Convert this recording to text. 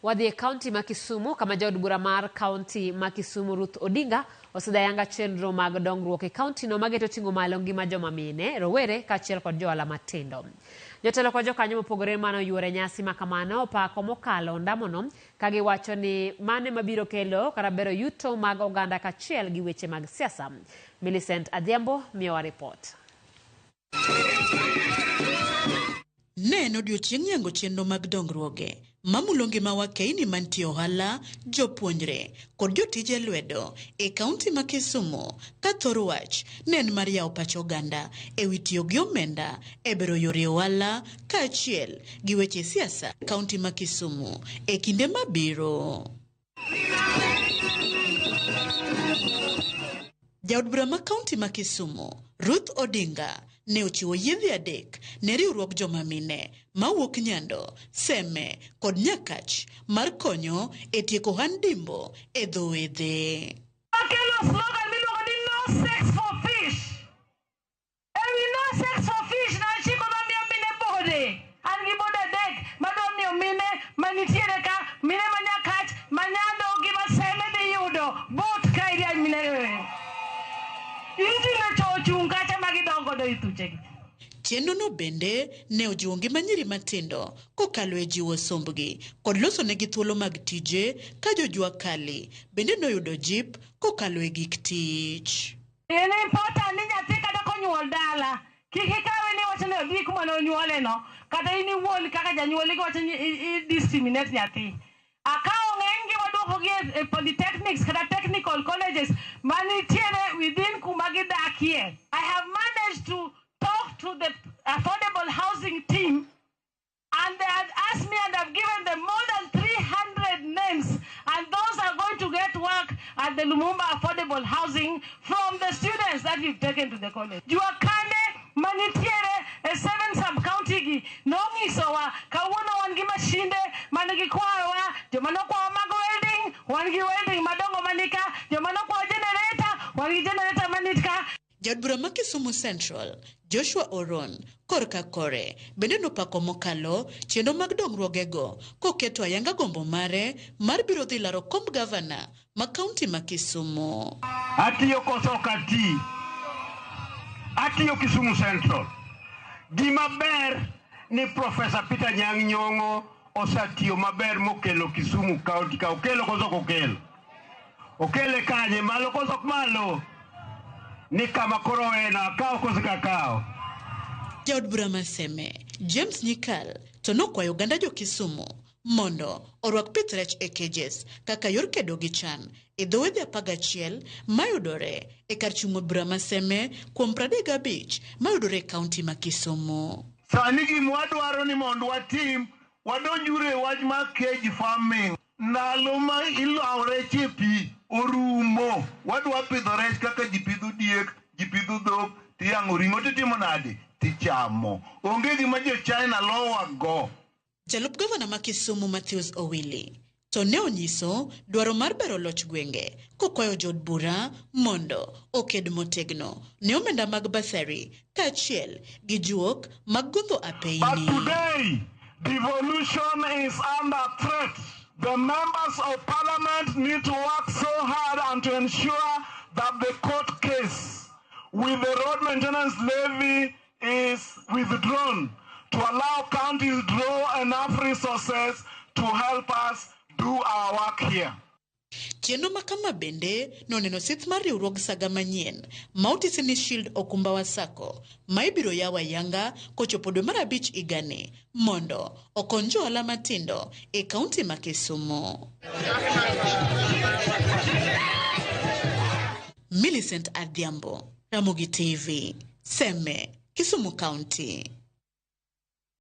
Wadhi kaunti ma Kisumu kama jaod bura mar kaunti ma Kisumu Ruth Odinga osedayanga chenro mag dongruok e kaunti no mageto ting'o malo ngima joma mine, rowere kaachiel kod johala matindo. Jotelo kod jokanyo mopogore mano yuore nyasi ma kamano opako mokalo ndamono ka giwacho ni mane mabiro kelo kata bero yuto mag oganda kaachiel gi weche mag siasa. Millicent Adhiambo miyowa report. Neno odiochieng' nyango chenro mag dongruoge mamulo ngima wa keini mantie ohala, jopuonjre kod jotije lwedo e kaunti ma Kisumu ka thoro wach nen mar yawo pach oganda e wi tiyo gi omenda e bero yore ohala kaachiel gi weche siasa kaunti ma Kisumu e kinde mabiro. Jaod bura ma kaunti ma Kisumu Ruth Odinga ne ochiwo yedhi adek ne riwruok joma mine mawuok Nyando, Seme kod Nyakach mar konyo e tieko handimbo e dho wedhe. Akelo slogan miluongo ni no sex for fish. Ewi no sex for fish na chiko ma miyo mine bode. An gi bode adek madwa miyo mine manitiere ka, mine ma Nyakach, ma Nyando gi ma Seme dhi yudo bot ka iria mine. Inji na chochung kacha magidongo do ituchegi. Chenro no bende ne ojiwo ngima nyiri matindo kokalo e jiwo sombgi kod loso negi thuolo mag tije ka jojua kali bende noyudo jip kokalo e gik tich. En important ni nyathi kata konyuol dala kik ikawe ni wacho ni odhi kuma nonyuole no kata in iwuon kaka janyuol iwacho ni discriminate nyathi. Akawo ng'eny gi waduoko gi e polytechnics kata technical colleges manitiere within kuma gidakie. I have managed to talk to the affordable housing team and they had asked me and I've given them more than 300 names and those are going to get work at the Lumumba affordable housing from the students that we've taken to the college. Juakane manitiere e 7 sub-county gi nongisowa kawuono wan gi mashinde manigi kwawa jomano kwa mag welding wan gi welding madongo manika jomano kwa generator wan gi generator manika. Jaod bura ma Kisumu Central Joshua Oron korka kore bende nopako mokalo chenro mag dongruogego koketo ayanga gombo mare mar biro dhi laro komb gavana ma kaunti ma Kisumu. Atiyo koso kati atiyo Kisumu Central. Gima ber ni Professor Peter Nyang' Nyong'o osatiyo maber mokelo Kisumu kaunti ka okelo koso kokelo. Okele kanye malo koso malo. Ni kama koro ena kao koso kakao. Jaod bura ma Seme James Nyikal to nokwayo oganda jo Kisumu mondo orwak pith rech e cages kaka yor kedo gi chan e dho wedhe 11 mayudore e kar chung' bura ma Seme kuom 35 mayudore e kaunti ma Kisumu. Sani gima wadwaro ni mondo watim wadonjure wach mar cage farming. Ndalo ma ilawo rech e pi orumo. Wadwa pidho rech kaka ji pidho diek, ji pidho dhok, tiyang'o ring'o titimo nade? Tichamo. Onge gima jo China lowa go. Jalup gavana ma Kisumu Matthews Owili to ne onyiso dwaro mar bero loch gwenge kokwayo jod bura mondo oked motegno ne omenda mag basari kaachiel gi juok mag gundho apeini. But today, devolution is under threat. The members of parliament need to work so hard and to ensure that the court case with the road maintenance levy is withdrawn to allow counties draw enough resources to help us do our work here. Chenro makama bende noneno sith mar riwruog saga manyien ma otisi ni Shield Okumba wa Sacco ma ibiro yawa yanga kochopo dwe mar 5 igani mondo okony johala matindo e kaunti ma Kisumu. Millicent Adhiambo, Ramogi TV, Seme, Kisumu County.